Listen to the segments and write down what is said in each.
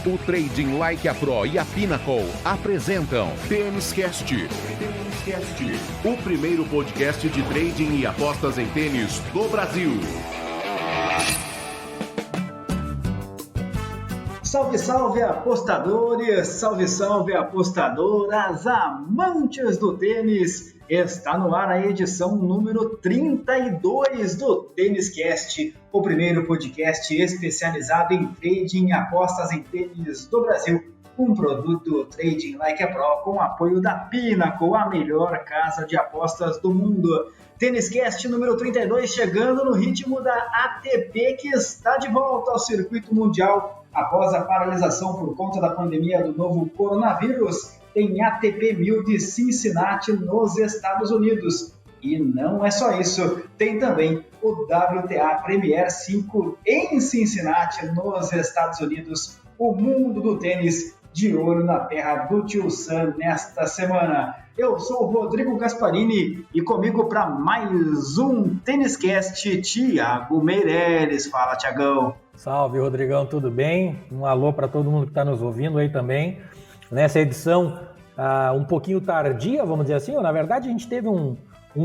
O Trading Like a Pro e a Pinnacle apresentam Tênis Cast. O primeiro podcast de trading e apostas em tênis do Brasil. Salve, salve apostadores, salve apostadoras, amantes do tênis. Está no ar a edição número 32 do Tênis Cast, o primeiro podcast especializado em trading e apostas em tênis do Brasil. Um produto Trading Like a Pro com apoio da Pinnacle, a melhor casa de apostas do mundo. Tênis Cast número 32 chegando no ritmo da ATP, que está de volta ao circuito mundial após a paralisação por conta da pandemia do novo coronavírus. Tem ATP 1000 de Cincinnati nos Estados Unidos. E não é só isso, tem também o WTA Premier 5 em Cincinnati nos Estados Unidos. O mundo do tênis de olho na terra do Tio Sam nesta semana. Eu sou o Rodrigo Gasparini e comigo para mais um Tênis Cast, Thiago Meireles. Fala, Thiagão. Salve, Rodrigão, tudo bem? Um alô para todo mundo que está nos ouvindo aí também. Nessa edição um pouquinho tardia, vamos dizer assim, ou na verdade a gente teve um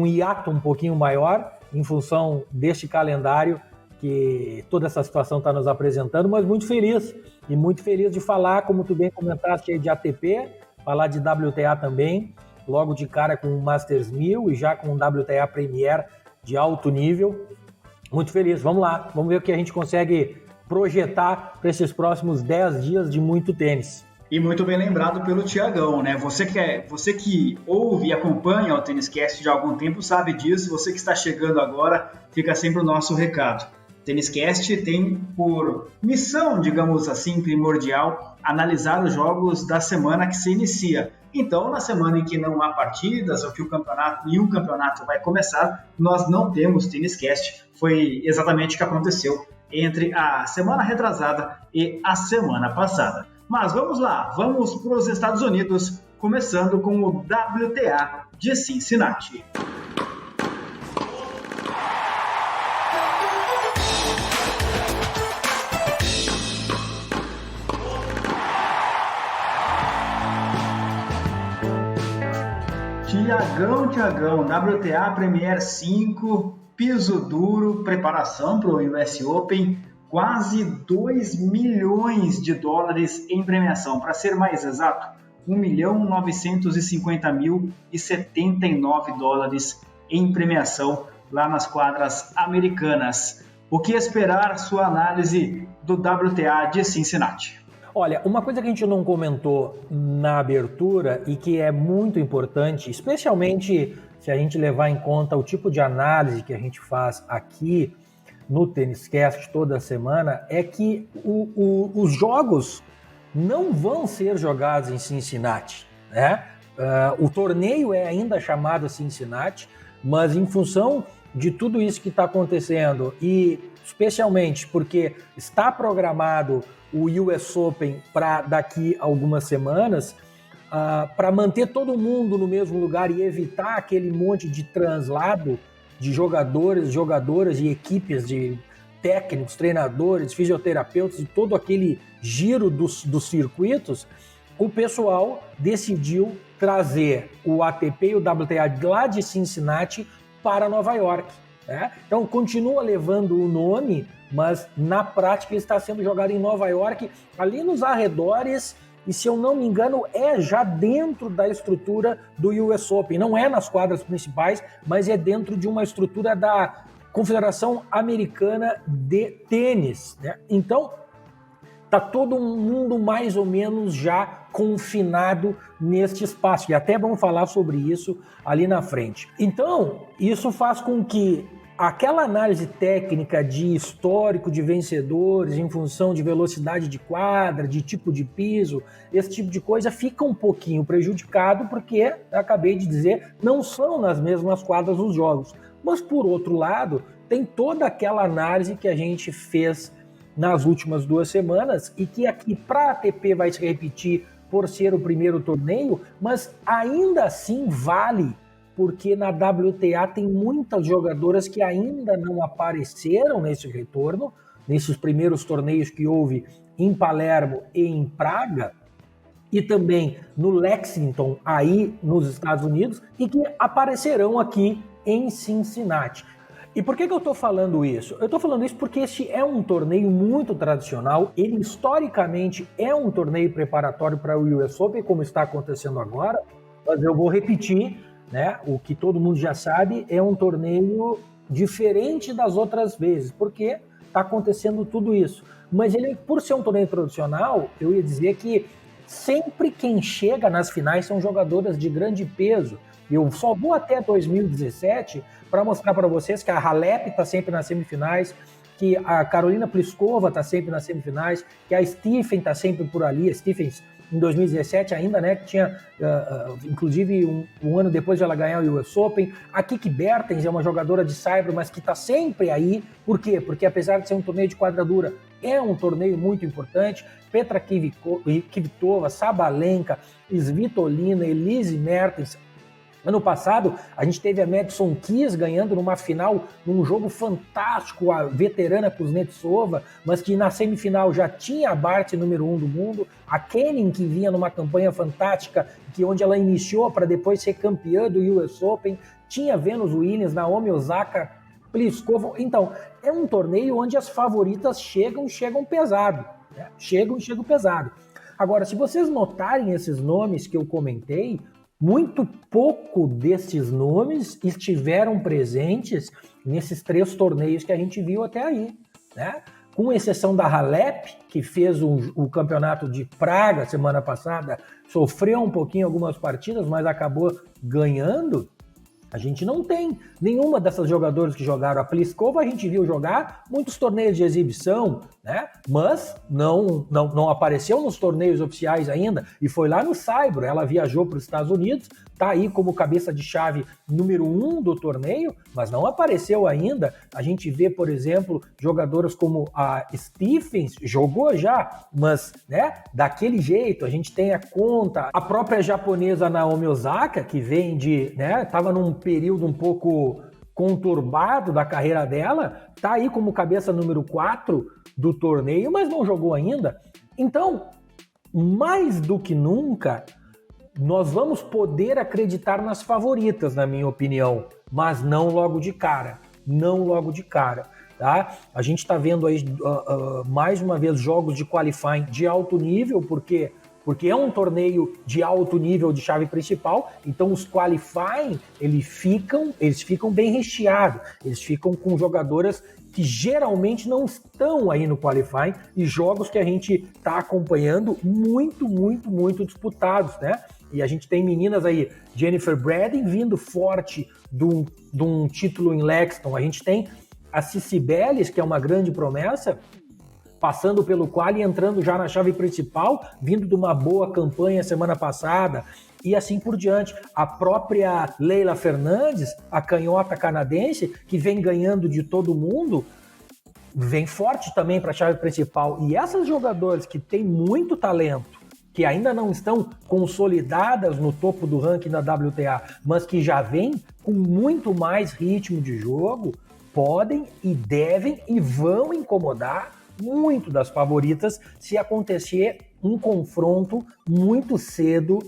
hiato um pouquinho maior em função deste calendário que toda essa situação está nos apresentando, mas muito feliz de falar, como tu bem comentaste aí, de ATP, falar de WTA também, logo de cara com o Masters 1000 e já com o WTA Premier de alto nível. Muito feliz, vamos lá, vamos ver o que a gente consegue projetar para esses próximos 10 dias de muito tênis. E muito bem lembrado pelo Thiagão, né? Você que ouve e acompanha o Tênis Cast de algum tempo sabe disso. Você que está chegando agora, fica sempre o nosso recado. O Tênis Cast tem por missão, digamos assim, primordial, analisar os jogos da semana que se inicia. Então, na semana em que não há partidas ou que nenhum campeonato vai começar, nós não temos Tênis Cast. Foi exatamente o que aconteceu entre a semana retrasada e a semana passada. Mas vamos lá, vamos para os Estados Unidos, começando com o WTA de Cincinnati. Thiagão, WTA Premier 5, piso duro, preparação para o US Open, quase 2 milhões de dólares em premiação. Para ser mais exato, 1.950.079 dólares em premiação lá nas quadras americanas. O que esperar? Sua análise do WTA de Cincinnati. Olha, uma coisa que a gente não comentou na abertura e que é muito importante, especialmente se a gente levar em conta o tipo de análise que a gente faz aqui no Tênis Cast toda semana, é que os jogos não vão ser jogados em Cincinnati, né? O torneio é ainda chamado Cincinnati, mas em função de tudo isso que está acontecendo e especialmente porque está programado o US Open para daqui a algumas semanas, para manter todo mundo no mesmo lugar e evitar aquele monte de translado de jogadores, jogadoras e equipes de técnicos, treinadores, fisioterapeutas e todo aquele giro dos circuitos, o pessoal decidiu trazer o ATP e o WTA lá de Cincinnati para Nova York. Né? Então continua levando o nome, mas na prática ele está sendo jogado em Nova York, ali nos arredores, e se eu não me engano é já dentro da estrutura do US Open, não é nas quadras principais, mas é dentro de uma estrutura da Confederação Americana de Tênis, né? Então está todo mundo mais ou menos já confinado neste espaço, e até vamos falar sobre isso ali na frente. Então isso faz com que aquela análise técnica de histórico de vencedores em função de velocidade de quadra, de tipo de piso, esse tipo de coisa fica um pouquinho prejudicado porque, acabei de dizer, não são nas mesmas quadras os jogos. Mas, por outro lado, tem toda aquela análise que a gente fez nas últimas 2 semanas e que aqui para a ATP vai se repetir por ser o primeiro torneio, mas ainda assim vale porque na WTA tem muitas jogadoras que ainda não apareceram nesse retorno, nesses primeiros torneios que houve em Palermo e em Praga, e também no Lexington, aí nos Estados Unidos, e que aparecerão aqui em Cincinnati. E por que eu estou falando isso? Eu estou falando isso porque este é um torneio muito tradicional, ele historicamente é um torneio preparatório para o US Open, como está acontecendo agora, mas eu vou repetir, né, o que todo mundo já sabe, é um torneio diferente das outras vezes, porque está acontecendo tudo isso. Mas ele, por ser um torneio tradicional, eu ia dizer que sempre quem chega nas finais são jogadoras de grande peso. Eu só vou até 2017 para mostrar para vocês que a Halep está sempre nas semifinais, que a Carolina Pliskova está sempre nas semifinais, que a Stephen está sempre por ali. A Stephen, em 2017 ainda, né, que tinha, inclusive, um ano depois de ela ganhar o US Open. A Kiki Bertens é uma jogadora de saibro, mas que está sempre aí. Por quê? Porque apesar de ser um torneio de quadradura, é um torneio muito importante. Petra Kvitova, Sabalenka, Svitolina, Elise Mertens. Ano passado, a gente teve a Madison Keys ganhando numa final, num jogo fantástico, a veterana Kuznetsova, mas que na semifinal já tinha a Barty número 1 do mundo, a Kenin, que vinha numa campanha fantástica, onde ela iniciou para depois ser campeã do US Open, tinha Venus Williams, Naomi Osaka, Pliskova. Então, é um torneio onde as favoritas chegam pesado, né? Chegam pesado. Agora, se vocês notarem esses nomes que eu comentei, muito pouco desses nomes estiveram presentes nesses 3 torneios que a gente viu até aí, né? Com exceção da Halep, que fez o campeonato de Praga semana passada, sofreu um pouquinho algumas partidas, mas acabou ganhando. A gente não tem nenhuma dessas jogadoras que jogaram. A Pliskova a gente viu jogar muitos torneios de exibição, né? Mas não apareceu nos torneios oficiais ainda, e foi lá no Saibro. Ela viajou para os Estados Unidos, tá aí como cabeça de chave número 1 do torneio, mas não apareceu ainda. A gente vê, por exemplo, jogadoras como a Stephens, jogou já, mas, né, daquele jeito. A gente tem a conta, a própria japonesa Naomi Osaka, que vem de, né, tava num período um pouco conturbado da carreira dela, tá aí como cabeça número 4 do torneio, mas não jogou ainda. Então, mais do que nunca, nós vamos poder acreditar nas favoritas, na minha opinião, mas não logo de cara. Não logo de cara, tá? A gente está vendo aí, mais uma vez, jogos de qualifying de alto nível, porque é um torneio de alto nível de chave principal, então os qualifying, eles ficam bem recheados, eles ficam com jogadoras que geralmente não estão aí no qualifying, e jogos que a gente está acompanhando muito disputados, né? E a gente tem meninas aí, Jennifer Braden vindo forte de um título em Lexington. A gente tem a Cici Bellis, que é uma grande promessa, passando pelo quali e entrando já na chave principal, vindo de uma boa campanha semana passada, e assim por diante. A própria Leila Fernandes, a canhota canadense, que vem ganhando de todo mundo, vem forte também para a chave principal. E essas jogadoras que têm muito talento, que ainda não estão consolidadas no topo do ranking da WTA, mas que já vêm com muito mais ritmo de jogo, podem e devem e vão incomodar muito das favoritas se acontecer um confronto muito cedo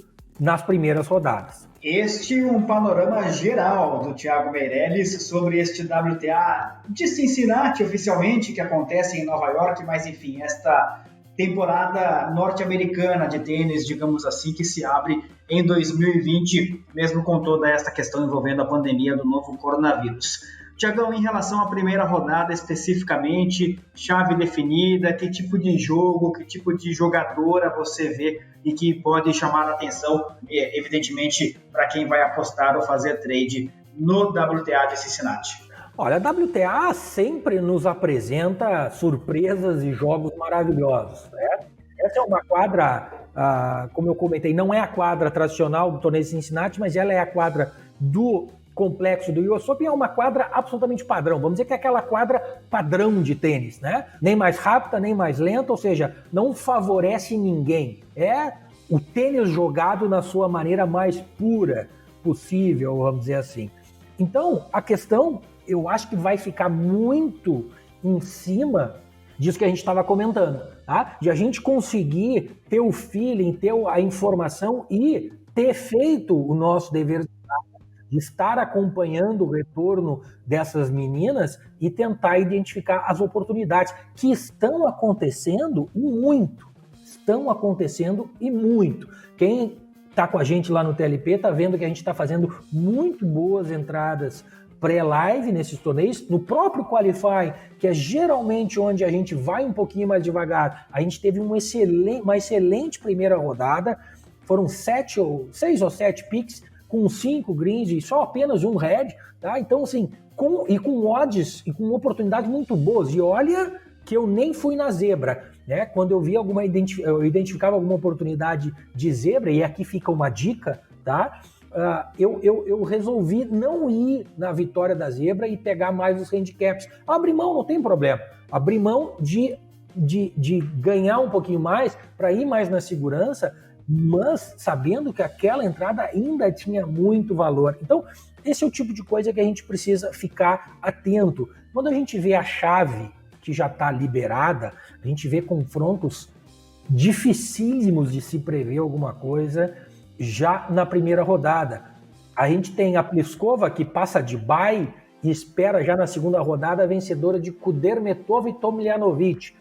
nas primeiras rodadas. Este é um panorama geral do Thiago Meirelles sobre este WTA de Cincinnati, oficialmente, que acontece em Nova York, mas enfim, esta temporada norte-americana de tênis, digamos assim, que se abre em 2020, mesmo com toda esta questão envolvendo a pandemia do novo coronavírus. Thiagão, em relação à primeira rodada especificamente, chave definida, que tipo de jogo, que tipo de jogadora você vê e que pode chamar a atenção, evidentemente, para quem vai apostar ou fazer trade no WTA de Cincinnati? Olha, a WTA sempre nos apresenta surpresas e jogos maravilhosos, né? Essa é uma quadra, como eu comentei, não é a quadra tradicional do torneio de Cincinnati, mas ela é a quadra do complexo do US Open, é uma quadra absolutamente padrão. Vamos dizer que é aquela quadra padrão de tênis, né? Nem mais rápida, nem mais lenta, ou seja, não favorece ninguém. É o tênis jogado na sua maneira mais pura possível, vamos dizer assim. Então, a questão, eu acho que vai ficar muito em cima disso que a gente estava comentando, tá? De a gente conseguir ter o feeling, ter a informação e ter feito o nosso dever de estar acompanhando o retorno dessas meninas e tentar identificar as oportunidades que estão acontecendo e muito. Estão acontecendo e muito. Quem está com a gente lá no TLP está vendo que a gente está fazendo muito boas entradas pré-live nesses torneios. No próprio Qualify, que é geralmente onde a gente vai um pouquinho mais devagar, a gente teve uma excelente primeira rodada. Foram 6 ou 7 picks, com 5 greens e só apenas um red, tá? Então, assim, com odds e com oportunidades muito boas. E olha que eu nem fui na zebra, né? Quando eu vi eu identificava alguma oportunidade de zebra, e aqui fica uma dica, tá? Eu resolvi não ir na vitória da zebra e pegar mais os handicaps. Abrir mão não tem problema. Abrir mão de ganhar um pouquinho mais para ir mais na segurança, mas sabendo que aquela entrada ainda tinha muito valor. Então, esse é o tipo de coisa que a gente precisa ficar atento. Quando a gente vê a chave que já está liberada, a gente vê confrontos dificílimos de se prever alguma coisa já na primeira rodada. A gente tem a Pliskova, que passa de bye e espera já na segunda rodada a vencedora de Kudermetova e Tomljanovic.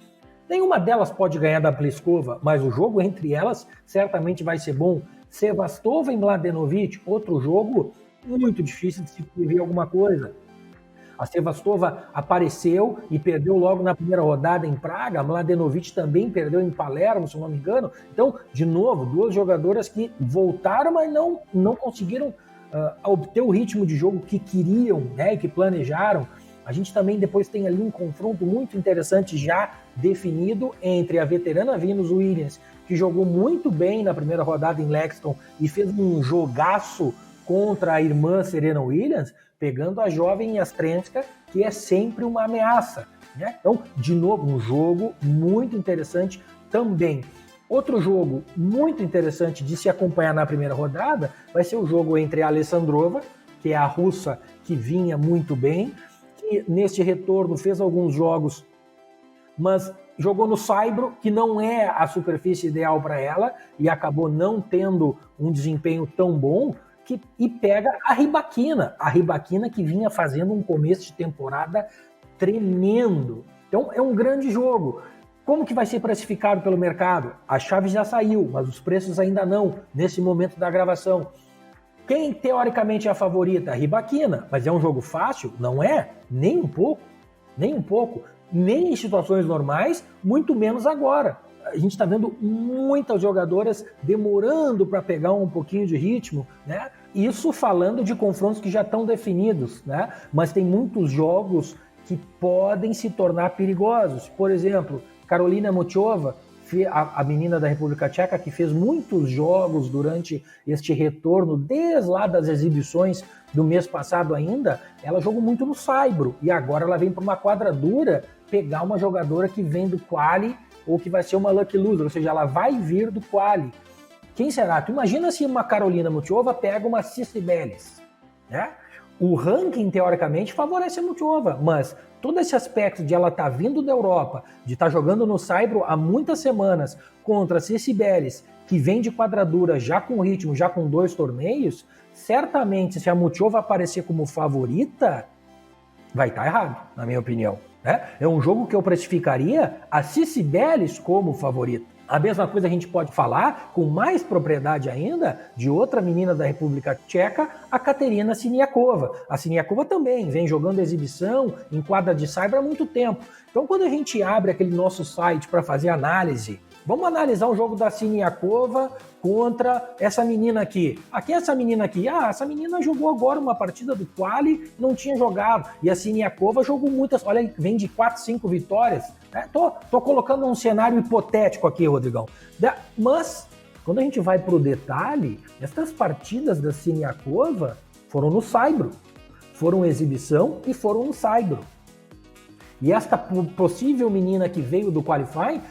Nenhuma delas pode ganhar da Pliskova, mas o jogo entre elas certamente vai ser bom. Sevastova e Mladenovic, outro jogo muito difícil de se prever alguma coisa. A Sevastova apareceu e perdeu logo na primeira rodada em Praga. A Mladenovic também perdeu em Palermo, se não me engano. Então, de novo, duas jogadoras que voltaram, mas não conseguiram obter o ritmo de jogo que queriam, né, e que planejaram. A gente também depois tem ali um confronto muito interessante já definido entre a veterana Venus Williams, que jogou muito bem na primeira rodada em Lexington e fez um jogaço contra a irmã Serena Williams, pegando a jovem Yastremska, que é sempre uma ameaça, né? Então, de novo, um jogo muito interessante também. Outro jogo muito interessante de se acompanhar na primeira rodada vai ser o jogo entre a Alessandrova, que é a russa que vinha muito bem, que neste retorno fez alguns jogos, mas jogou no saibro, que não é a superfície ideal para ela, e acabou não tendo um desempenho tão bom, e pega a Rybakina que vinha fazendo um começo de temporada tremendo. Então é um grande jogo. Como que vai ser precificado pelo mercado? A chave já saiu, mas os preços ainda não, nesse momento da gravação. Quem teoricamente é a favorita? A Rybakina, mas é um jogo fácil? Não é, nem um pouco, nem em situações normais, muito menos agora. A gente está vendo muitas jogadoras demorando para pegar um pouquinho de ritmo, né? Isso falando de confrontos que já estão definidos, né? Mas tem muitos jogos que podem se tornar perigosos. Por exemplo, Karolina Muchova, a menina da República Tcheca, que fez muitos jogos durante este retorno, desde lá das exibições do mês passado ainda, ela jogou muito no saibro, e agora ela vem para uma quadradura pegar uma jogadora que vem do quali, ou que vai ser uma lucky loser, ou seja, ela vai vir do quali. Quem será? Tu imagina se uma Karolina Muchova pega uma Tsitsipalis, né? O ranking, teoricamente, favorece a Muchova, mas todo esse aspecto de ela estar vindo da Europa, de estar jogando no saibro há muitas semanas contra a Tsitsipalis, que vem de quadradura já com ritmo, já com 2 torneios, certamente se a Muchova aparecer como favorita, vai estar errado, na minha opinião. É um jogo que eu precificaria a Tsitsipalis como favorita. A mesma coisa a gente pode falar, com mais propriedade ainda, de outra menina da República Tcheca, a Katerina Siniakova. A Siniakova também vem jogando exibição em quadra de saibro há muito tempo. Então, quando a gente abre aquele nosso site para fazer análise, vamos analisar o jogo da Siniakova contra essa menina aqui. Quem é essa menina aqui? Essa menina jogou agora uma partida do quali, não tinha jogado. E a Siniakova jogou muitas, olha, vem de 4, 5 vitórias. Tô colocando um cenário hipotético aqui, Rodrigão. Mas, quando a gente vai pro detalhe, essas partidas da Siniakova foram no saibro. Foram exibição e foram no saibro. E esta possível menina que veio do qualifying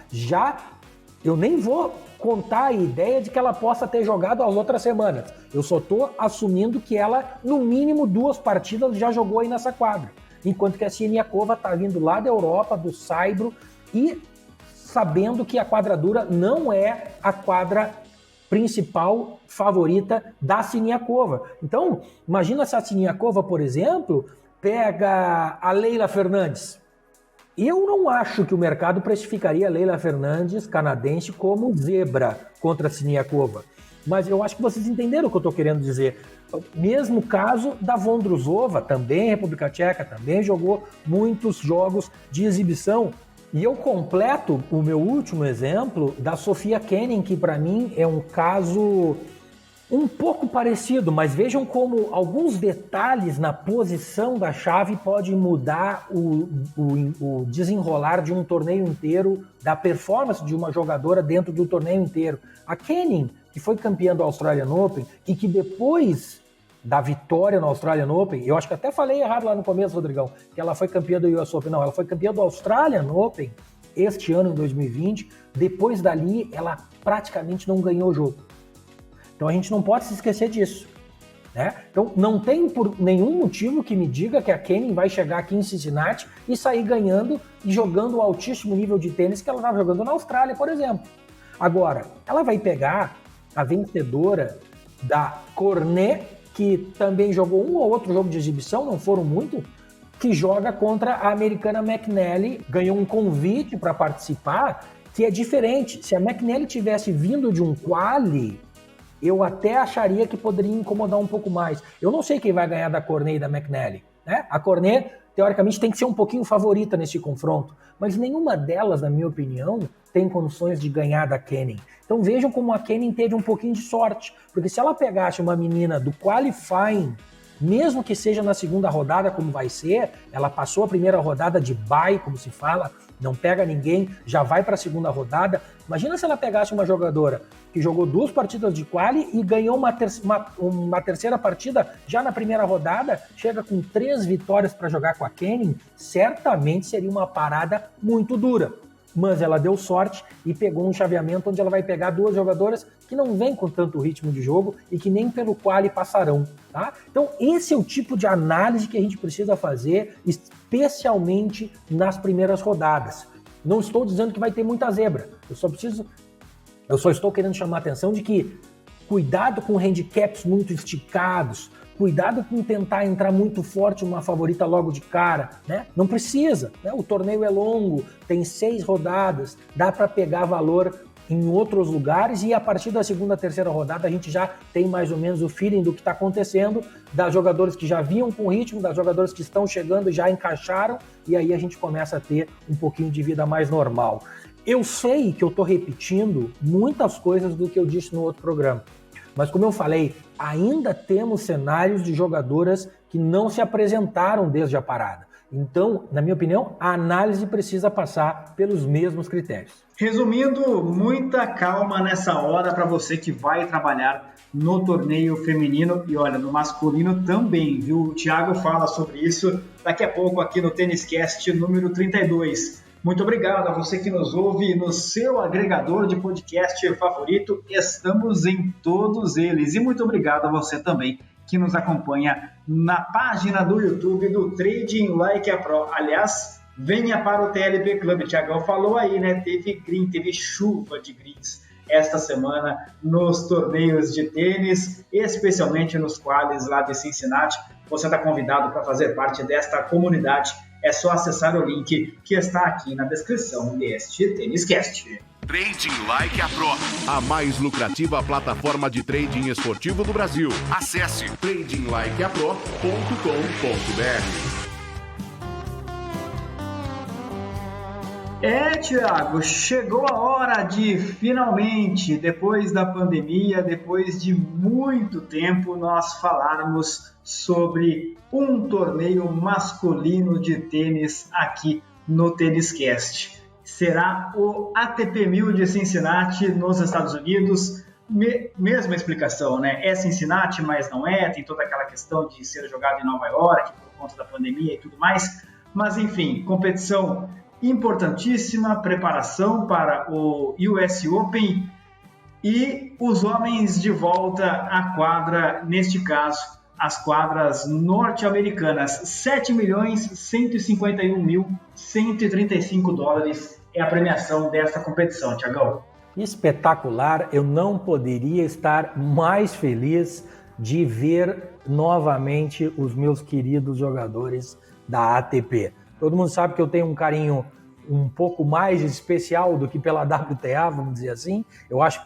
eu nem vou contar a ideia de que ela possa ter jogado as outras semanas. Eu só estou assumindo que ela, no mínimo 2 partidas, já jogou aí nessa quadra. Enquanto que a Siniakova está vindo lá da Europa, do saibro, e sabendo que a quadra dura não é a quadra principal favorita da Siniakova. Então, imagina se a Siniakova, por exemplo, pega a Leylah Fernandes. Eu não acho que o mercado precificaria a Leylah Fernandes, canadense, como zebra contra a Siniakova. Mas eu acho que vocês entenderam o que eu estou querendo dizer. Mesmo caso da Vondrousova, também República Tcheca, também jogou muitos jogos de exibição. E eu completo o meu último exemplo da Sofia Kenin, que para mim é um caso um pouco parecido, mas vejam como alguns detalhes na posição da chave podem mudar o desenrolar de um torneio inteiro, da performance de uma jogadora dentro do torneio inteiro. A Kenin, que foi campeã do Australian Open e que depois da vitória no Australian Open, eu acho que até falei errado lá no começo, Rodrigão, que ela foi campeã do US Open. Não, ela foi campeã do Australian Open este ano, em 2020. Depois dali, ela praticamente não ganhou o jogo. Então a gente não pode se esquecer disso, né? Então não tem por nenhum motivo que me diga que a Kenin vai chegar aqui em Cincinnati e sair ganhando e jogando o altíssimo nível de tênis que ela estava jogando na Austrália, por exemplo. Agora, ela vai pegar a vencedora da Cornet, que também jogou um ou outro jogo de exibição, não foram muito, que joga contra a americana McNally, ganhou um convite para participar, que é diferente. Se a McNally tivesse vindo de um quali, eu até acharia que poderia incomodar um pouco mais. Eu não sei quem vai ganhar da Cornet e da McNally, né? A Cornet, teoricamente, tem que ser um pouquinho favorita nesse confronto, mas nenhuma delas, na minha opinião, tem condições de ganhar da Kenin. Então vejam como a Kenin teve um pouquinho de sorte, porque se ela pegasse uma menina do qualifying, mesmo que seja na segunda rodada, como vai ser, ela passou a primeira rodada de bye, como se fala, não pega ninguém, já vai para a segunda rodada. Imagina se ela pegasse uma jogadora que jogou 2 partidas de quali e ganhou uma terceira partida já na primeira rodada, chega com 3 vitórias para jogar com a Kenin, certamente seria uma parada muito dura. Mas ela deu sorte e pegou um chaveamento onde ela vai pegar 2 jogadoras que não vêm com tanto ritmo de jogo e que nem pelo quali passarão, tá? Então esse é o tipo de análise que a gente precisa fazer, especialmente nas primeiras rodadas. Não estou dizendo que vai ter muita zebra, eu só estou querendo chamar a atenção de que cuidado com handicaps muito esticados, cuidado com tentar entrar muito forte numa favorita logo de cara, né? Não precisa, né? O torneio é longo, tem 6 rodadas, dá para pegar valor em outros lugares e a partir da segunda, terceira rodada a gente já tem mais ou menos o feeling do que está acontecendo, das jogadores que já vinham com ritmo, das jogadoras que estão chegando e já encaixaram, e aí a gente começa a ter um pouquinho de vida mais normal. Eu sei que eu estou repetindo muitas coisas do que eu disse no outro programa, mas como eu falei, ainda temos cenários de jogadoras que não se apresentaram desde a parada. Então, na minha opinião, a análise precisa passar pelos mesmos critérios. Resumindo, muita calma nessa hora para você que vai trabalhar no torneio feminino e olha, no masculino também, viu? O Thiago fala sobre isso daqui a pouco aqui no Tênis Cast número 32. Muito obrigado a você que nos ouve no seu agregador de podcast favorito. Estamos em todos eles. E muito obrigado a você também que nos acompanha na página do YouTube do Trading Like a Pro. Aliás, venha para o TLP Club. O Thiagão falou aí, né? Teve chuva de greens esta semana nos torneios de tênis, especialmente nos qualis lá de Cincinnati. Você está convidado para fazer parte desta comunidade. É só acessar o link que está aqui na descrição deste Tênis Cast. Trading Like a Pro, a mais lucrativa plataforma de trading esportivo do Brasil. Acesse tradinglikeapro.com.br. Thiago, chegou a hora de finalmente, depois da pandemia, depois de muito tempo, nós falarmos sobre um torneio masculino de tênis aqui no Tênis Cast. Será o ATP 1000 de Cincinnati, nos Estados Unidos. Mesma explicação, né? É Cincinnati, mas não é. Tem toda aquela questão de ser jogado em Nova York por conta da pandemia e tudo mais. Mas, enfim, competição importantíssima, preparação para o US Open e os homens de volta à quadra, neste caso, as quadras norte-americanas. $7.151.135 é a premiação dessa competição, Thiagão. Espetacular, eu não poderia estar mais feliz de ver novamente os meus queridos jogadores da ATP. Todo mundo sabe que eu tenho um carinho um pouco mais especial do que pela WTA, vamos dizer assim. Eu acho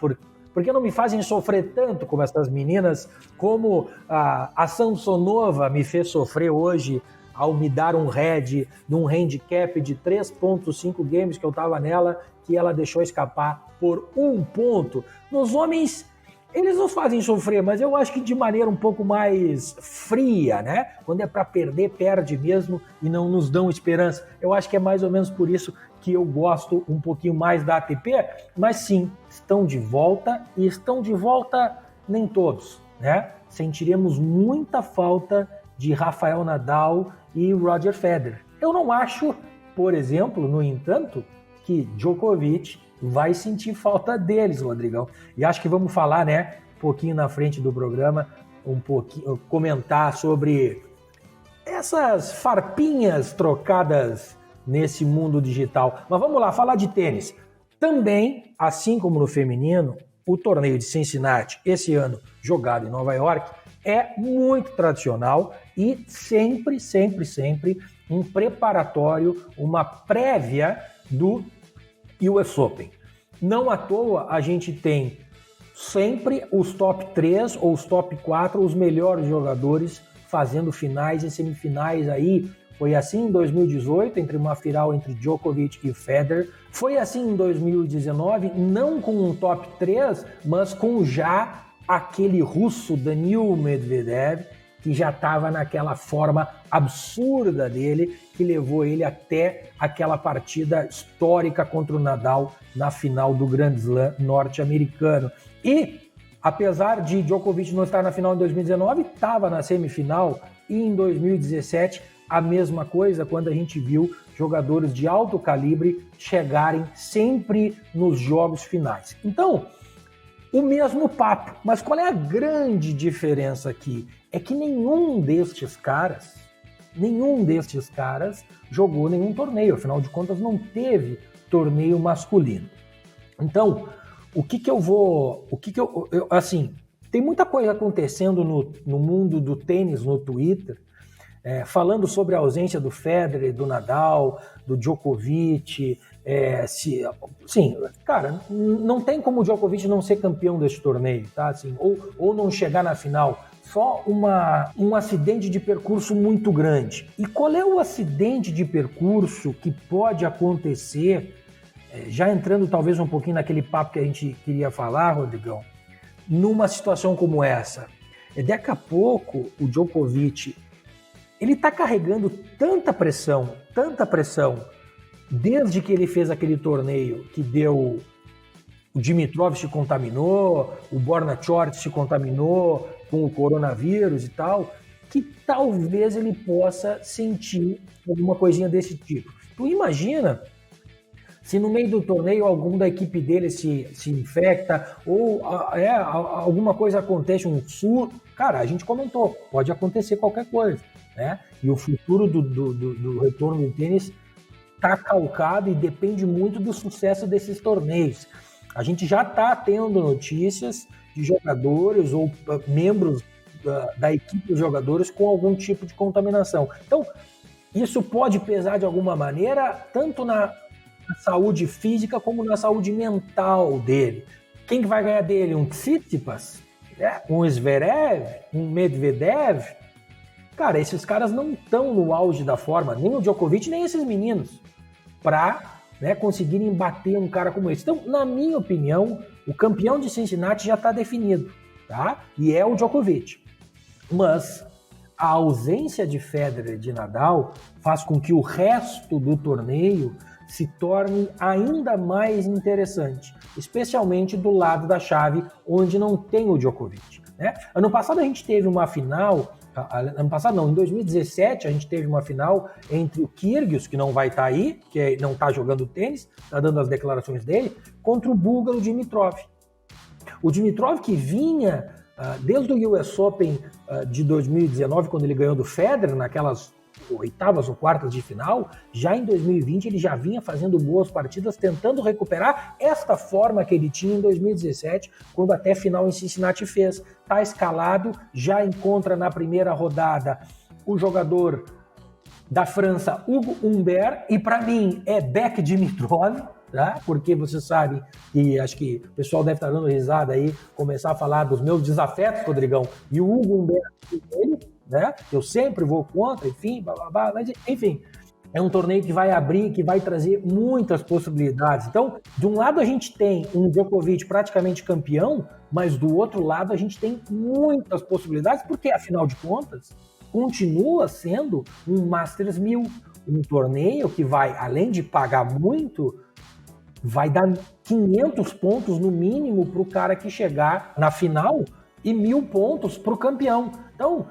porque não me fazem sofrer tanto como essas meninas, como a Samsonova me fez sofrer hoje ao me dar um head num handicap de 3.5 games que eu estava nela, que ela deixou escapar por 1 ponto. Nos homens, eles nos fazem sofrer, mas eu acho que de maneira um pouco mais fria, né? Quando é para perder, perde mesmo e não nos dão esperança. Eu acho que é mais ou menos por isso que eu gosto um pouquinho mais da ATP, mas sim, estão de volta e estão de volta nem todos, né? Sentiremos muita falta de Rafael Nadal e Roger Federer. Eu não acho, por exemplo, no entanto, que Djokovic vai sentir falta deles, Rodrigão. E acho que vamos falar, né, um pouquinho na frente do programa, comentar sobre essas farpinhas trocadas nesse mundo digital. Mas vamos lá, falar de tênis. Também, assim como no feminino, o torneio de Cincinnati, esse ano jogado em Nova York, é muito tradicional e sempre um preparatório, uma prévia do US Open. Não à toa a gente tem sempre os top 3 ou os top 4, os melhores jogadores fazendo finais e semifinais aí. Foi assim em 2018, entre uma final entre Djokovic e Federer. Foi assim em 2019, não com um top 3, mas com já aquele russo Danil Medvedev, que já estava naquela forma absurda dele, que levou ele até aquela partida histórica contra o Nadal na final do Grand Slam norte-americano. E, apesar de Djokovic não estar na final em 2019, estava na semifinal, e em 2017 a mesma coisa, quando a gente viu jogadores de alto calibre chegarem sempre nos jogos finais. Então, o mesmo papo, mas qual é a grande diferença aqui? É que nenhum destes caras jogou nenhum torneio, afinal de contas não teve torneio masculino. Então, assim, tem muita coisa acontecendo no mundo do tênis, no Twitter, falando sobre a ausência do Federer, do Nadal, do Djokovic. Sim, cara, não tem como o Djokovic não ser campeão desse torneio, tá? Assim, ou não chegar na final. Só um acidente de percurso muito grande. E qual é o acidente de percurso que pode acontecer, já entrando talvez um pouquinho naquele papo que a gente queria falar, Rodrigão, numa situação como essa? Daqui a pouco o Djokovic, ele está carregando tanta pressão, desde que ele fez aquele torneio que deu... O Dimitrov se contaminou, o Borna Choric se contaminou com o coronavírus e tal, que talvez ele possa sentir alguma coisinha desse tipo. Tu imagina se no meio do torneio algum da equipe dele se infecta ou alguma coisa acontece, um surto. Cara, a gente comentou, pode acontecer qualquer coisa, né? E o futuro do retorno do tênis está calcado e depende muito do sucesso desses torneios. A gente já está tendo notícias de jogadores ou membros da equipe dos jogadores com algum tipo de contaminação. Então, isso pode pesar de alguma maneira, tanto na saúde física como na saúde mental dele. Quem que vai ganhar dele? Um Tsitsipas? Um Zverev? Um Medvedev? Cara, esses caras não estão no auge da forma, nem o Djokovic, nem esses meninos, para conseguirem bater um cara como esse. Então, na minha opinião, o campeão de Cincinnati já está definido, tá? E é o Djokovic. Mas a ausência de Federer e de Nadal faz com que o resto do torneio se torne ainda mais interessante, especialmente do lado da chave onde não tem o Djokovic, né? Ano passado a gente teve uma final... em 2017 a gente teve uma final entre o Kyrgios, que não vai estar aí, que não está jogando tênis, está dando as declarações dele, contra o búlgaro Dimitrov. O Dimitrov que vinha desde o US Open de 2019, quando ele ganhou do Federer, naquelas oitavas ou quartas de final, já em 2020 ele já vinha fazendo boas partidas, tentando recuperar esta forma que ele tinha em 2017, quando até final em Cincinnati fez. Está escalado, já encontra na primeira rodada o jogador da França, Hugo Humbert, e para mim é Beck Dimitrov, tá? Porque você sabe, e acho que o pessoal deve estar dando risada aí, começar a falar dos meus desafetos, Rodrigão, e o Hugo Humbert, ele, né? Eu sempre vou contra, enfim, mas enfim, é um torneio que vai abrir, que vai trazer muitas possibilidades. Então, de um lado a gente tem um Djokovic praticamente campeão, mas do outro lado a gente tem muitas possibilidades, porque afinal de contas, continua sendo um Masters 1000, um torneio que vai, além de pagar muito, vai dar 500 pontos no mínimo para o cara que chegar na final e 1.000 pontos para o campeão. Então,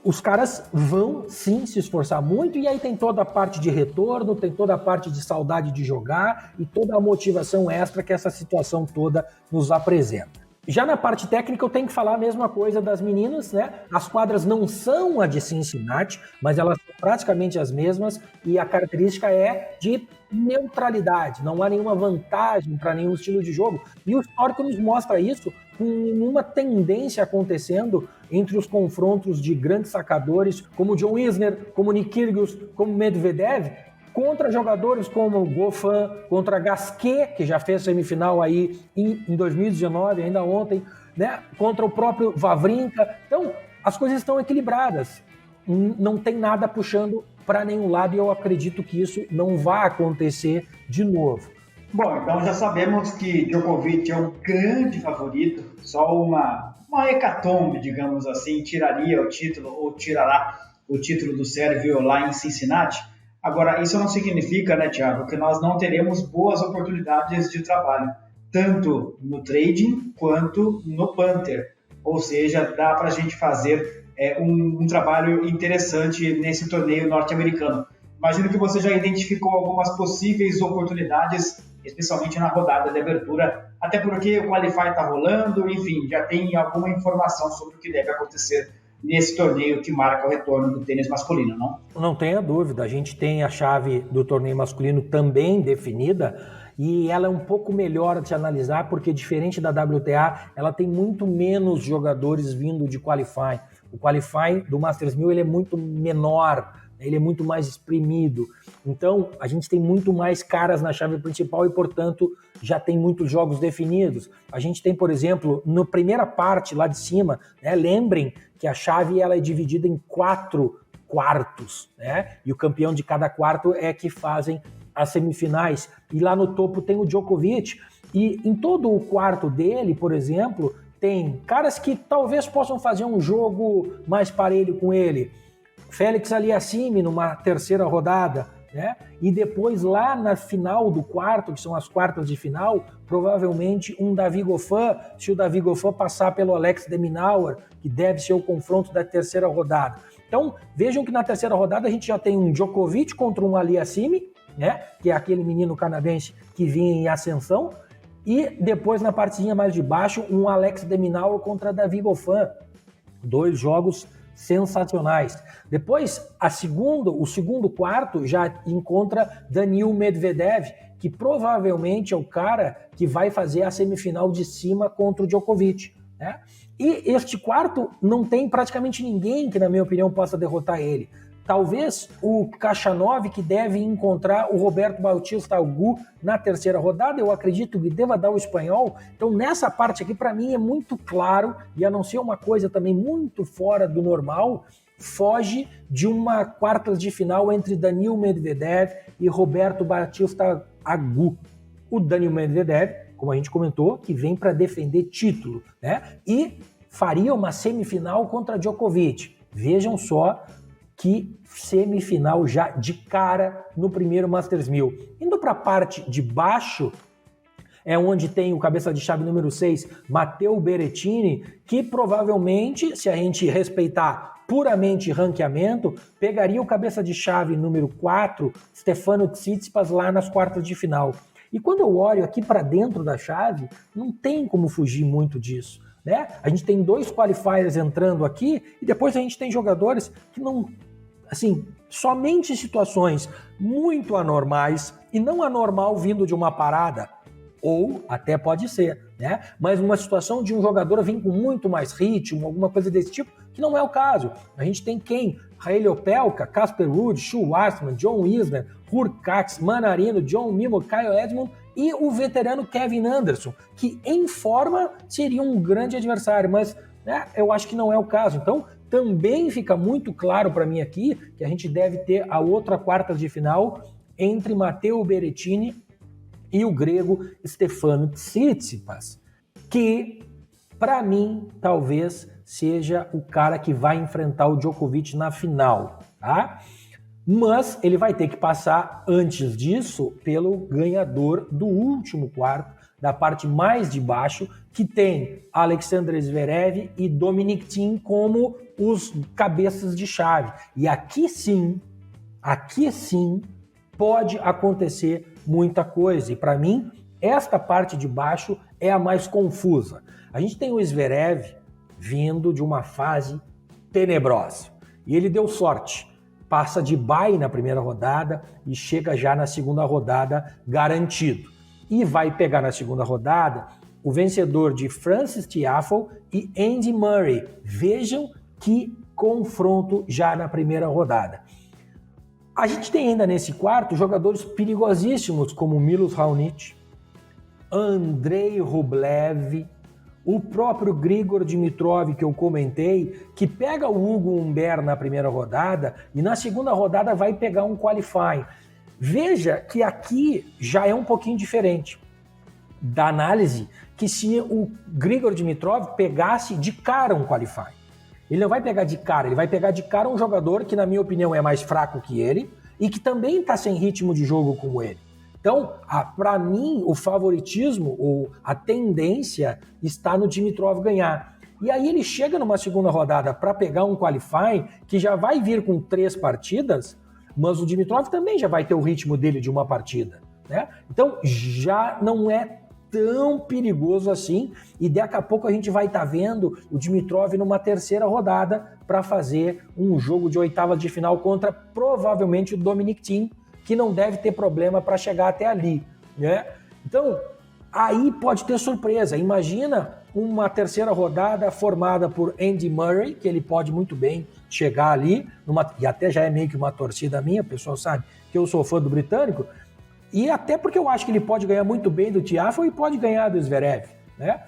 os caras vão sim se esforçar muito, e aí tem toda a parte de retorno, tem toda a parte de saudade de jogar e toda a motivação extra que essa situação toda nos apresenta. Já na parte técnica eu tenho que falar a mesma coisa das meninas, né? As quadras não são a de Cincinnati, mas elas são praticamente as mesmas, e a característica é de neutralidade, não há nenhuma vantagem para nenhum estilo de jogo, e o histórico nos mostra isso com uma tendência acontecendo entre os confrontos de grandes sacadores como John Isner, como Nick Kyrgios, como Medvedev, contra jogadores como Goffin, contra Gasquet, que já fez semifinal aí em 2019, ainda ontem, né? Contra o próprio Wawrinka. Então, as coisas estão equilibradas. Não tem nada puxando para nenhum lado, e eu acredito que isso não vai acontecer de novo. Bom, então já sabemos que Djokovic é um grande favorito, só uma hecatombe, digamos assim, tiraria o título ou tirará o título do sérvio lá em Cincinnati. Agora, isso não significa, né, Thiago, que nós não teremos boas oportunidades de trabalho, tanto no trading quanto no punter. Ou seja, dá para a gente fazer um trabalho interessante nesse torneio norte-americano. Imagino que você já identificou algumas possíveis oportunidades, especialmente na rodada de abertura, até porque o Qualify está rolando, enfim, já tem alguma informação sobre o que deve acontecer nesse torneio que marca o retorno do tênis masculino, não? Não tenha dúvida, a gente tem a chave do torneio masculino também definida, e ela é um pouco melhor de analisar, porque diferente da WTA, ela tem muito menos jogadores vindo de Qualify. O Qualify do Masters 1000 ele é muito menor, ele é muito mais exprimido. Então, a gente tem muito mais caras na chave principal e, portanto, já tem muitos jogos definidos. A gente tem, por exemplo, na primeira parte lá de cima, né, lembrem que a chave ela é dividida em 4 quartos, né? E o campeão de cada quarto é que fazem as semifinais. E lá no topo tem o Djokovic. E em todo o quarto dele, por exemplo, tem caras que talvez possam fazer um jogo mais parelho com ele. Félix Aliassime numa terceira rodada, né? E depois lá na final do quarto, que são as quartas de final, provavelmente um Davi Goffin, se o Davi Goffin passar pelo Alex de Minaur, que deve ser o confronto da terceira rodada. Então, vejam que na terceira rodada a gente já tem um Djokovic contra um Aliassime, né? Que é aquele menino canadense que vinha em ascensão, e depois na partezinha mais de baixo, um Alex de Minaur contra Davi Goffin. 2 jogos sensacionais. Depois, o segundo quarto já encontra Daniil Medvedev, que provavelmente é o cara que vai fazer a semifinal de cima contra o Djokovic, né? E este quarto não tem praticamente ninguém que, na minha opinião, possa derrotar ele. Talvez o Khachanov, que deve encontrar o Roberto Bautista Agut na terceira rodada, eu acredito que deva dar o espanhol. Então, nessa parte aqui, para mim, é muito claro, e a não ser uma coisa também muito fora do normal, foge de uma quartas de final entre Daniil Medvedev e Roberto Bautista Agut. O Daniil Medvedev, como a gente comentou, que vem para defender título, né? E faria uma semifinal contra Djokovic. Vejam só que semifinal já de cara no primeiro Masters 1000. Indo para a parte de baixo, é onde tem o cabeça de chave número 6, Matteo Berrettini, que provavelmente, se a gente respeitar puramente ranqueamento, pegaria o cabeça de chave número 4, Stefano Tsitsipas, lá nas quartas de final. E quando eu olho aqui para dentro da chave, não tem como fugir muito disso, né? A gente tem 2 qualifiers entrando aqui, e depois a gente tem jogadores que não... assim, somente situações muito anormais, e não anormal vindo de uma parada, ou até pode ser, né? Mas uma situação de um jogador vir com muito mais ritmo, alguma coisa desse tipo, que não é o caso. A gente tem quem? Raeli Opelka, Casper Ruud, Shu Wartzman, John Isner, Hurkacz, Manarino, John Mimo, Kyle Edmund e o veterano Kevin Anderson, que em forma seria um grande adversário, mas né, eu acho que não é o caso. Então, também fica muito claro para mim aqui que a gente deve ter a outra quarta de final entre Matteo Berrettini e o grego Stefano Tsitsipas, que, para mim, talvez seja o cara que vai enfrentar o Djokovic na final, tá? Mas ele vai ter que passar, antes disso, pelo ganhador do último quarto, da parte mais de baixo, que tem Alexander Zverev e Dominic Thiem como os cabeças de chave. E aqui sim, pode acontecer muita coisa. E para mim, esta parte de baixo é a mais confusa. A gente tem o Zverev vindo de uma fase tenebrosa. E ele deu sorte. Passa de bye na primeira rodada e chega já na segunda rodada garantido. E vai pegar na segunda rodada o vencedor de Frances Tiafoe e Andy Murray. Vejam que confronto já na primeira rodada. A gente tem ainda nesse quarto jogadores perigosíssimos como Milos Raonic, Andrei Rublev, o próprio Grigor Dimitrov que eu comentei, que pega o Hugo Humbert na primeira rodada e na segunda rodada vai pegar um qualifying. Veja que aqui já é um pouquinho diferente da análise que se o Grigor Dimitrov pegasse de cara um qualifying. Ele não vai pegar de cara, ele vai pegar de cara um jogador que, na minha opinião, é mais fraco que ele e que também está sem ritmo de jogo como ele. Então, para mim, o favoritismo ou a tendência está no Dimitrov ganhar. E aí ele chega numa segunda rodada para pegar um qualifying que já vai vir com 3 partidas, mas o Dimitrov também já vai ter o ritmo dele de uma partida, né? Então, já não é tão perigoso assim, e daqui a pouco a gente vai estar vendo o Dimitrov numa terceira rodada para fazer um jogo de oitavas de final contra provavelmente o Dominic Thiem, que não deve ter problema para chegar até ali, né? Então, aí pode ter surpresa. Imagina uma terceira rodada formada por Andy Murray, que ele pode muito bem chegar ali, e até já é meio que uma torcida minha, o pessoal sabe que eu sou fã do britânico, e até porque eu acho que ele pode ganhar muito bem do Tiafoe e pode ganhar do Zverev, né?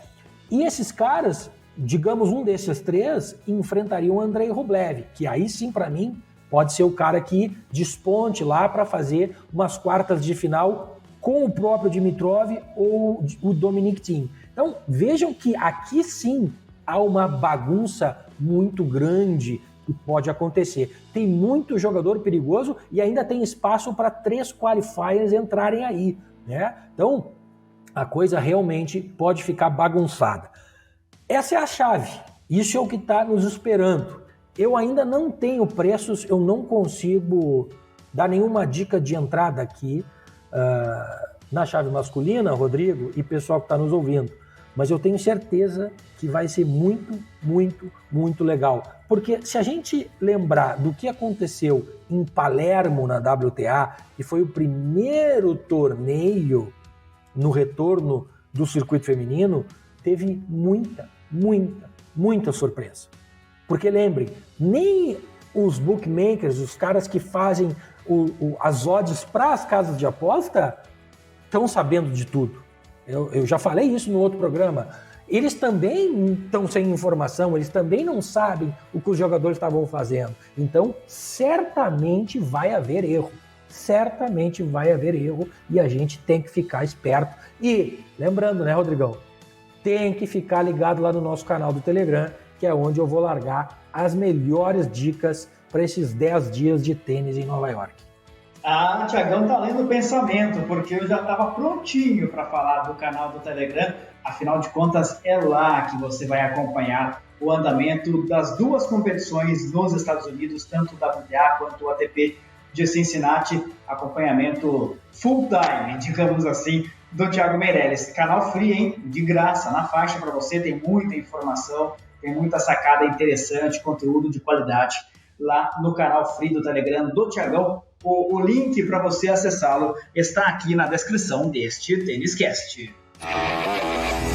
E esses caras, digamos um desses 3, enfrentariam o Andrei Rublev, que aí sim, para mim, pode ser o cara que desponte lá para fazer umas quartas de final com o próprio Dimitrov ou o Dominic Thiem. Então, vejam que aqui sim há uma bagunça muito grande que pode acontecer. Tem muito jogador perigoso e ainda tem espaço para 3 qualifiers entrarem aí, né? Então, a coisa realmente pode ficar bagunçada. Essa é a chave. Isso é o que está nos esperando. Eu ainda não tenho preços, eu não consigo dar nenhuma dica de entrada aqui na chave masculina, Rodrigo, e pessoal que está nos ouvindo. Mas eu tenho certeza que vai ser muito, muito, muito legal. Porque se a gente lembrar do que aconteceu em Palermo na WTA, que foi o primeiro torneio no retorno do circuito feminino, teve muita, muita, muita surpresa. Porque lembrem, nem os bookmakers, os caras que fazem as odds para as casas de aposta, estão sabendo de tudo. Eu já falei isso no outro programa. Eles também estão sem informação, eles também não sabem o que os jogadores estavam fazendo. Então, certamente vai haver erro. Certamente vai haver erro e a gente tem que ficar esperto. E, lembrando, né, Rodrigão? Tem que ficar ligado lá no nosso canal do Telegram, que é onde eu vou largar as melhores dicas para esses 10 dias de tênis em Nova York. Ah, Thiagão tá lendo o pensamento, porque eu já estava prontinho para falar do canal do Telegram. Afinal de contas, é lá que você vai acompanhar o andamento das 2 competições nos Estados Unidos, tanto o WTA quanto o ATP de Cincinnati. Acompanhamento full time, digamos assim, do Thiago Meirelles. Canal free, hein? De graça, na faixa para você. Tem muita informação, tem muita sacada interessante, conteúdo de qualidade lá no canal free do Telegram do Thiagão. O link para você acessá-lo está aqui na descrição deste TênisCast.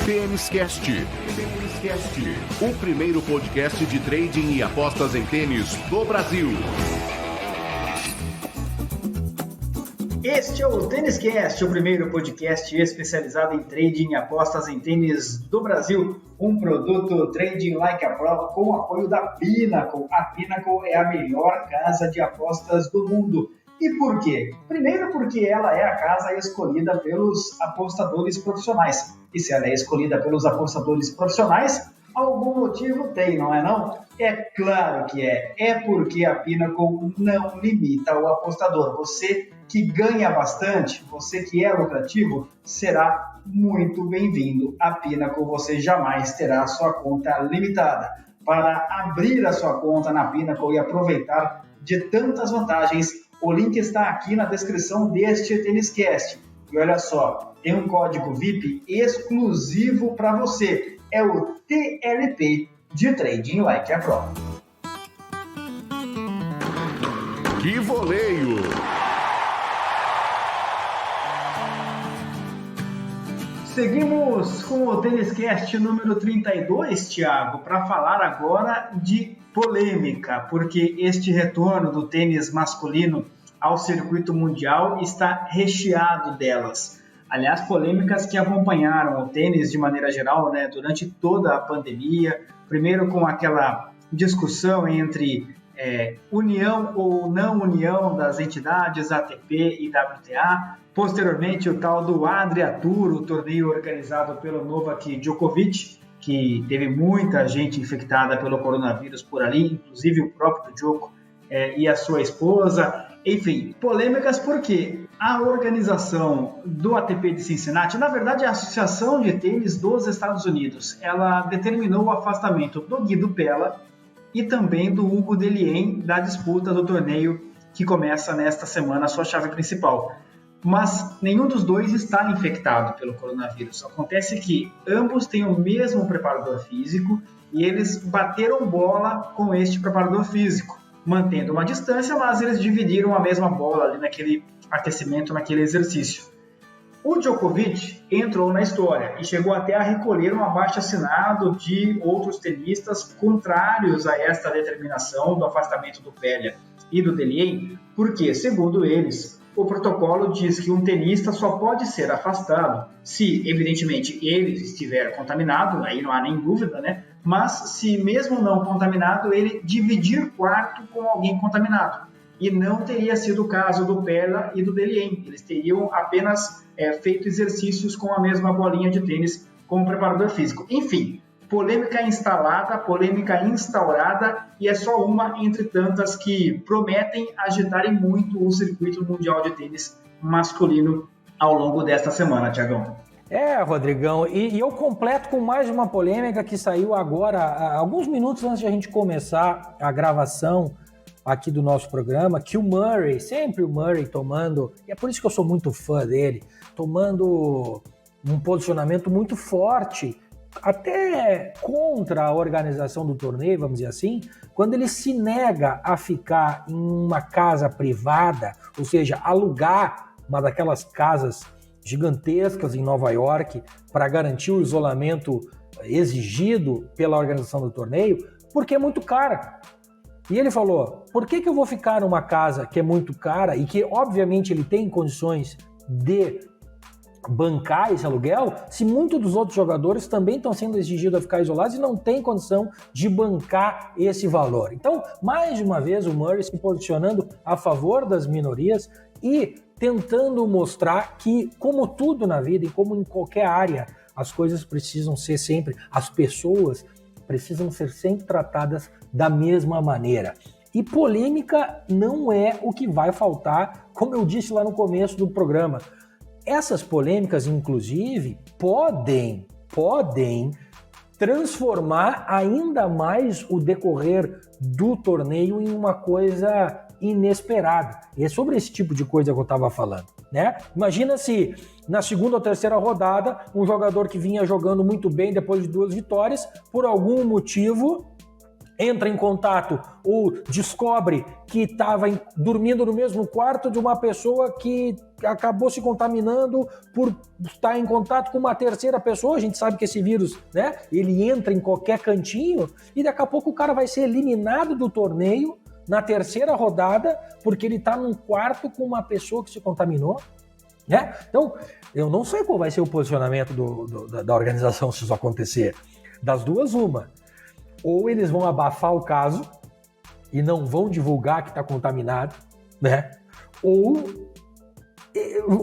TênisCast, o primeiro podcast de trading e apostas em tênis do Brasil. Este é o TênisCast, o primeiro podcast especializado em trading e apostas em tênis do Brasil. Um produto Trading Like a Pro com o apoio da Pinnacle. A Pinnacle é a melhor casa de apostas do mundo. E por quê? Primeiro porque ela é a casa escolhida pelos apostadores profissionais. E se ela é escolhida pelos apostadores profissionais, algum motivo tem, não é não? É claro que é. É porque a Pinnacle não limita o apostador. Você que ganha bastante, você que é lucrativo, será muito bem-vindo à Pinnacle. Você jamais terá a sua conta limitada. Para abrir a sua conta na Pinnacle e aproveitar de tantas vantagens, o link está aqui na descrição deste TênisCast. E olha só, tem um código VIP exclusivo para você. É o TLP de Trading Like a Pro. Que voleio! Seguimos com o TênisCast número 32, Thiago, para falar agora de polêmica, porque este retorno do tênis masculino ao circuito mundial está recheado delas. Aliás, polêmicas que acompanharam o tênis de maneira geral, né, durante toda a pandemia. Primeiro com aquela discussão entre união ou não união das entidades ATP e WTA. Posteriormente, o tal do Adria Tour, o torneio organizado pelo Novak Djokovic, que teve muita gente infectada pelo coronavírus por ali, inclusive o próprio Djoko e a sua esposa. Enfim, polêmicas porque a organização do ATP de Cincinnati, na verdade a Associação de Tênis dos Estados Unidos, ela determinou o afastamento do Guido Pella e também do Hugo Dellien da disputa do torneio que começa nesta semana a sua chave principal. Mas nenhum dos dois está infectado pelo coronavírus. Acontece que ambos têm o mesmo preparador físico e eles bateram bola com este preparador físico, mantendo uma distância, mas eles dividiram a mesma bola ali naquele aquecimento, naquele exercício. O Djokovic entrou na história e chegou até a recolher um abaixo-assinado de outros tenistas contrários a esta determinação do afastamento do Pella e do Dellien, porque, segundo eles, o protocolo diz que um tenista só pode ser afastado se, evidentemente, ele estiver contaminado, aí não há nem dúvida, né? Mas se mesmo não contaminado, ele dividir quarto com alguém contaminado. E não teria sido o caso do Pella e do Dellien. Eles teriam apenas feito exercícios com a mesma bolinha de tênis com o preparador físico. Enfim, polêmica instalada, polêmica instaurada, e é só uma entre tantas que prometem agitarem muito o circuito mundial de tênis masculino ao longo desta semana, Thiagão. Rodrigão, e eu completo com mais uma polêmica que saiu agora, alguns minutos antes de a gente começar a gravação aqui do nosso programa, que o Murray, sempre o Murray tomando, e é por isso que eu sou muito fã dele, tomando um posicionamento muito forte, até contra a organização do torneio, vamos dizer assim, quando ele se nega a ficar em uma casa privada, ou seja, alugar uma daquelas casas gigantescas em Nova York para garantir o isolamento exigido pela organização do torneio, porque é muito cara. E ele falou, por que eu vou ficar numa casa que é muito cara e que, obviamente, ele tem condições de bancar esse aluguel, se muitos dos outros jogadores também estão sendo exigidos a ficar isolados e não tem condição de bancar esse valor. Então, mais uma vez, o Murray se posicionando a favor das minorias e tentando mostrar que, como tudo na vida e como em qualquer área, as coisas precisam ser sempre, as pessoas precisam ser sempre tratadas da mesma maneira. E polêmica não é o que vai faltar, como eu disse lá no começo do programa. Essas polêmicas, inclusive, podem transformar ainda mais o decorrer do torneio em uma coisa inesperada. E é sobre esse tipo de coisa que eu estava falando, né? Imagina se na segunda ou terceira rodada um jogador que vinha jogando muito bem depois de 2 vitórias, por algum motivo entra em contato ou descobre que estava dormindo no mesmo quarto de uma pessoa que acabou se contaminando por estar em contato com uma terceira pessoa. A gente sabe que esse vírus, né, ele entra em qualquer cantinho e daqui a pouco o cara vai ser eliminado do torneio na terceira rodada porque ele está num quarto com uma pessoa que se contaminou. Né? Então, eu não sei qual vai ser o posicionamento da organização se isso acontecer. Das duas, uma. Ou eles vão abafar o caso e não vão divulgar que está contaminado, né? Ou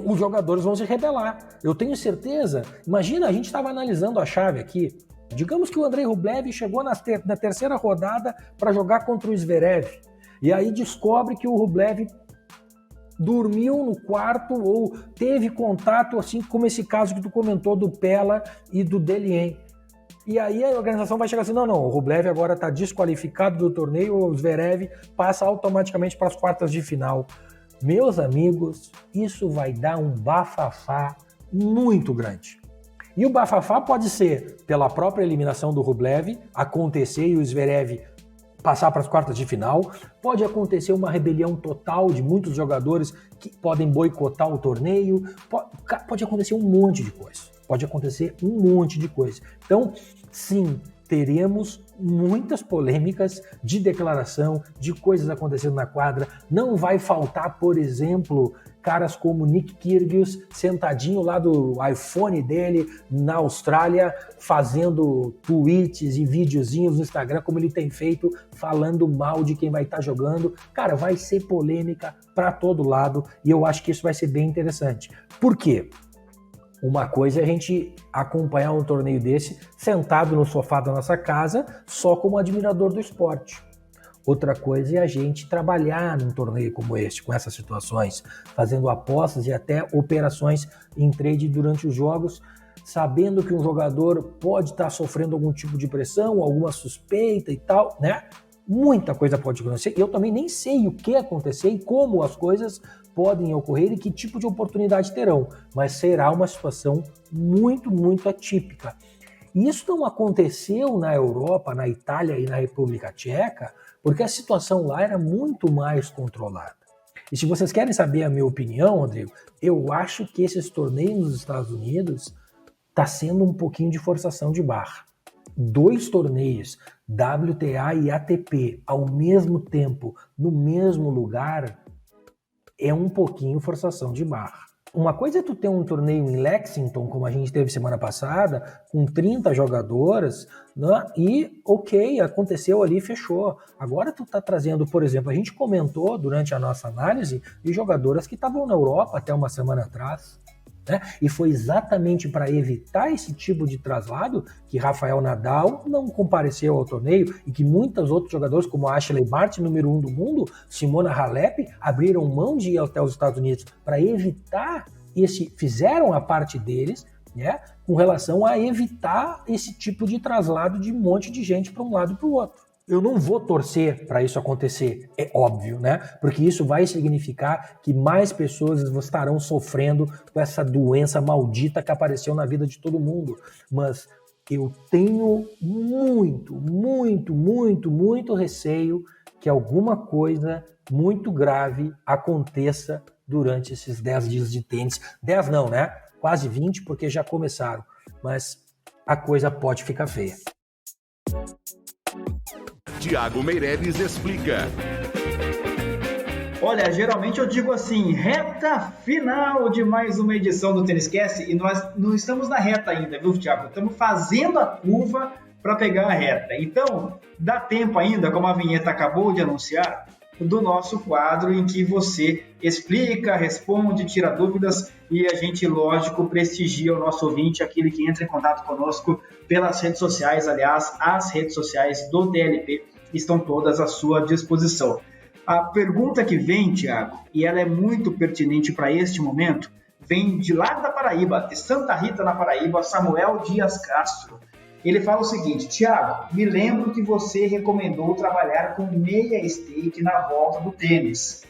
os jogadores vão se rebelar. Eu tenho certeza. Imagina, a gente estava analisando a chave aqui. Digamos que o Andrei Rublev chegou na terceira rodada para jogar contra o Zverev. E aí descobre que o Rublev dormiu no quarto ou teve contato, assim como esse caso que tu comentou do Pella e do Dellien. E aí a organização vai chegar assim, não, o Rublev agora está desqualificado do torneio, o Zverev passa automaticamente para as quartas de final. Meus amigos, isso vai dar um bafafá muito grande. E o bafafá pode ser pela própria eliminação do Rublev, acontecer e o Zverev passar para as quartas de final, pode acontecer uma rebelião total de muitos jogadores que podem boicotar o torneio, pode acontecer um monte de coisa. Então, sim, teremos muitas polêmicas de declaração, de coisas acontecendo na quadra. Não vai faltar, por exemplo, caras como Nick Kyrgios sentadinho lá do iPhone dele na Austrália, fazendo tweets e videozinhos no Instagram, como ele tem feito, falando mal de quem vai estar jogando. Cara, vai ser polêmica para todo lado e eu acho que isso vai ser bem interessante. Por quê? Uma coisa é a gente acompanhar um torneio desse sentado no sofá da nossa casa só como admirador do esporte. Outra coisa é a gente trabalhar num torneio como este, com essas situações, fazendo apostas e até operações em trade durante os jogos, sabendo que um jogador pode estar sofrendo algum tipo de pressão, alguma suspeita e tal, né? Muita coisa pode acontecer. Eu também nem sei o que acontecer e como as coisas podem ocorrer e que tipo de oportunidade terão, mas será uma situação muito, muito atípica. E isso não aconteceu na Europa, na Itália e na República Tcheca, porque a situação lá era muito mais controlada. E se vocês querem saber a minha opinião, Rodrigo, eu acho que esses torneios nos Estados Unidos está sendo um pouquinho de forçação de barra. 2 torneios, WTA e ATP, ao mesmo tempo, no mesmo lugar, é um pouquinho forçação de barra. Uma coisa é tu ter um torneio em Lexington, como a gente teve semana passada, com 30 jogadoras, né? E ok, aconteceu ali, fechou. Agora tu tá trazendo, por exemplo, a gente comentou durante a nossa análise de jogadoras que estavam na Europa até uma semana atrás. Né? E foi exatamente para evitar esse tipo de traslado que Rafael Nadal não compareceu ao torneio e que muitos outros jogadores, como a Ashley Barty, número 1 do mundo, Simona Halep, abriram mão de ir até os Estados Unidos para evitar fizeram a parte deles, né, com relação a evitar esse tipo de traslado de um monte de gente para um lado e para o outro. Eu não vou torcer para isso acontecer, é óbvio, né? Porque isso vai significar que mais pessoas estarão sofrendo com essa doença maldita que apareceu na vida de todo mundo. Mas eu tenho muito receio que alguma coisa muito grave aconteça durante esses 10 dias de tênis. 10 não, né? Quase 20, porque já começaram. Mas a coisa pode ficar feia. Thiago Meireles explica. Olha, geralmente eu digo assim, reta final de mais uma edição do TênisCast, e nós não estamos na reta ainda, viu, Thiago? Estamos fazendo a curva para pegar a reta. Então, dá tempo ainda, como a vinheta acabou de anunciar, do nosso quadro em que você explica, responde, tira dúvidas e a gente, lógico, prestigia o nosso ouvinte, aquele que entra em contato conosco pelas redes sociais. Aliás, as redes sociais do TLP estão todas à sua disposição. A pergunta que vem, Thiago, e ela é muito pertinente para este momento, vem de lá da Paraíba, de Santa Rita, na Paraíba, Samuel Dias Castro. Ele fala o seguinte: Thiago, me lembro que você recomendou trabalhar com meia stake na volta do tênis.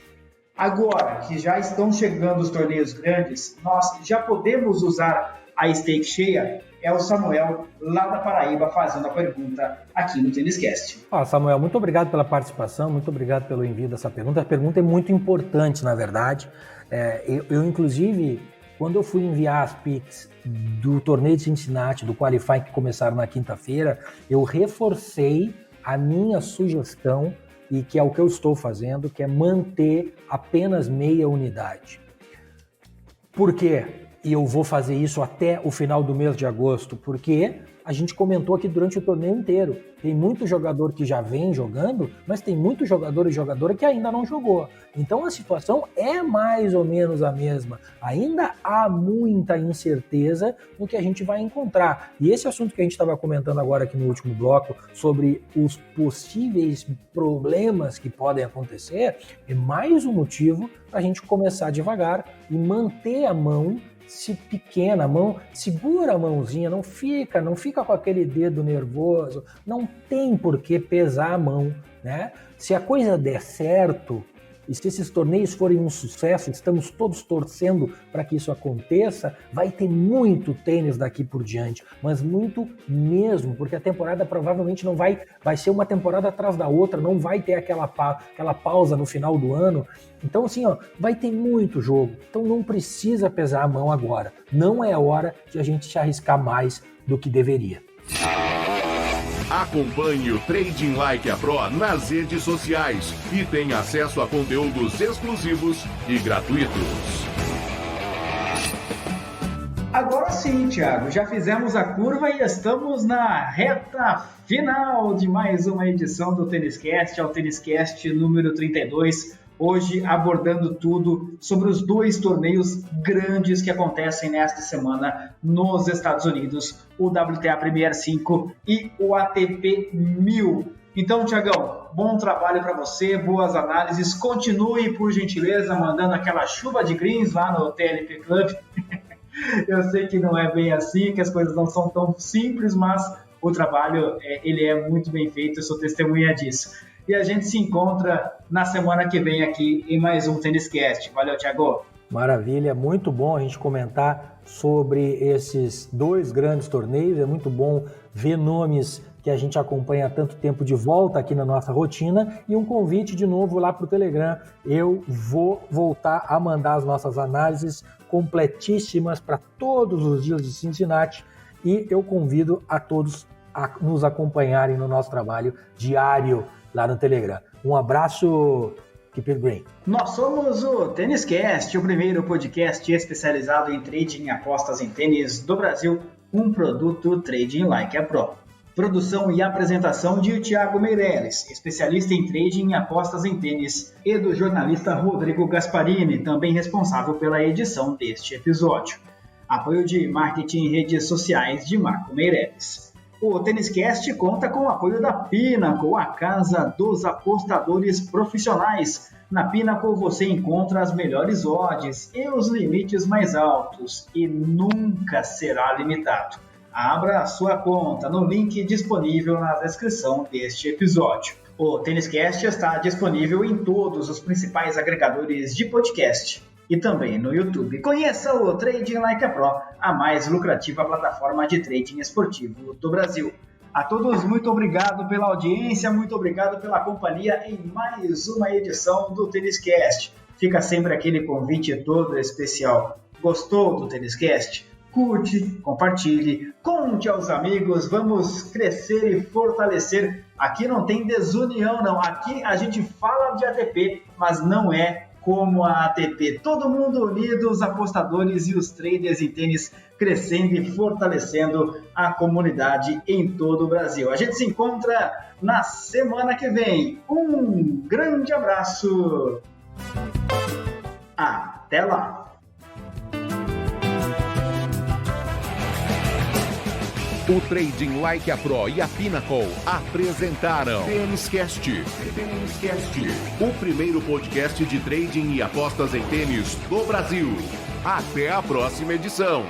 Agora que já estão chegando os torneios grandes, nós já podemos usar a stake cheia? É o Samuel, lá da Paraíba, fazendo a pergunta aqui no TênisCast. Samuel, muito obrigado pela participação, muito obrigado pelo envio dessa pergunta. A pergunta é muito importante, na verdade. Eu inclusive, quando eu fui enviar as picks do torneio de Cincinnati, do Qualifying, que começaram na quinta-feira, eu reforcei a minha sugestão, e que é o que eu estou fazendo, que é manter apenas meia unidade. Por quê? E eu vou fazer isso até o final do mês de agosto, porque a gente comentou aqui durante o torneio inteiro. Tem muito jogador que já vem jogando, mas tem muito jogador e jogadora que ainda não jogou. Então a situação é mais ou menos a mesma. Ainda há muita incerteza no que a gente vai encontrar. E esse assunto que a gente estava comentando agora aqui no último bloco, sobre os possíveis problemas que podem acontecer, é mais um motivo para a gente começar devagar e manter a mão pequena, a mão, segura a mãozinha, não fica com aquele dedo nervoso, não tem por que pesar a mão, né? Se a coisa der certo, e se esses torneios forem um sucesso, estamos todos torcendo para que isso aconteça, vai ter muito tênis daqui por diante, mas muito mesmo, porque a temporada provavelmente não vai ser uma temporada atrás da outra, não vai ter aquela pausa no final do ano. Então assim, vai ter muito jogo, então não precisa pesar a mão agora, não é hora de a gente se arriscar mais do que deveria. Acompanhe o Trading Like a Pro nas redes sociais e tenha acesso a conteúdos exclusivos e gratuitos. Agora sim, Thiago, já fizemos a curva e estamos na reta final de mais uma edição do TênisCast, o TênisCast número 32. Hoje abordando tudo sobre os dois torneios grandes que acontecem nesta semana nos Estados Unidos, o WTA Premier 5 e o ATP 1000. Então, Thiagão, bom trabalho para você, boas análises. Continue, por gentileza, mandando aquela chuva de greens lá no TLP Club. Eu sei que não é bem assim, que as coisas não são tão simples, mas o trabalho ele é muito bem feito, eu sou testemunha disso. E a gente se encontra na semana que vem aqui em mais um TênisCast. Valeu, Thiago. Maravilha, muito bom a gente comentar sobre esses dois grandes torneios. É muito bom ver nomes que a gente acompanha há tanto tempo de volta aqui na nossa rotina. E um convite de novo lá para o Telegram. Eu vou voltar a mandar as nossas análises completíssimas para todos os dias de Cincinnati. E eu convido a todos a nos acompanharem no nosso trabalho diário lá no Telegram. Um abraço, Keep It Green. Nós somos o TênisCast, o primeiro podcast especializado em trading e apostas em tênis do Brasil, um produto Trading Like a Pro. Produção e apresentação de Thiago Meirelles, especialista em trading e apostas em tênis, e do jornalista Rodrigo Gasparini, também responsável pela edição deste episódio. Apoio de marketing em redes sociais de Marco Meirelles. O TênisCast conta com o apoio da Pinnacle, a casa dos apostadores profissionais. Na Pinnacle você encontra as melhores odds e os limites mais altos e nunca será limitado. Abra a sua conta no link disponível na descrição deste episódio. O TênisCast está disponível em todos os principais agregadores de podcast e também no YouTube. Conheça o Trading Like a Pro, a mais lucrativa plataforma de trading esportivo do Brasil. A todos, muito obrigado pela audiência, muito obrigado pela companhia em mais uma edição do TênisCast. Fica sempre aquele convite todo especial. Gostou do TênisCast? Curte, compartilhe, conte aos amigos, vamos crescer e fortalecer. Aqui não tem desunião não, aqui a gente fala de ATP, mas não é como a ATP. Todo mundo unido, os apostadores e os traders em tênis crescendo e fortalecendo a comunidade em todo o Brasil. A gente se encontra na semana que vem. Um grande abraço. Até lá. O Trading Like a Pro e a Pinnacle apresentaram TênisCast, o primeiro podcast de trading e apostas em tênis do Brasil. Até a próxima edição.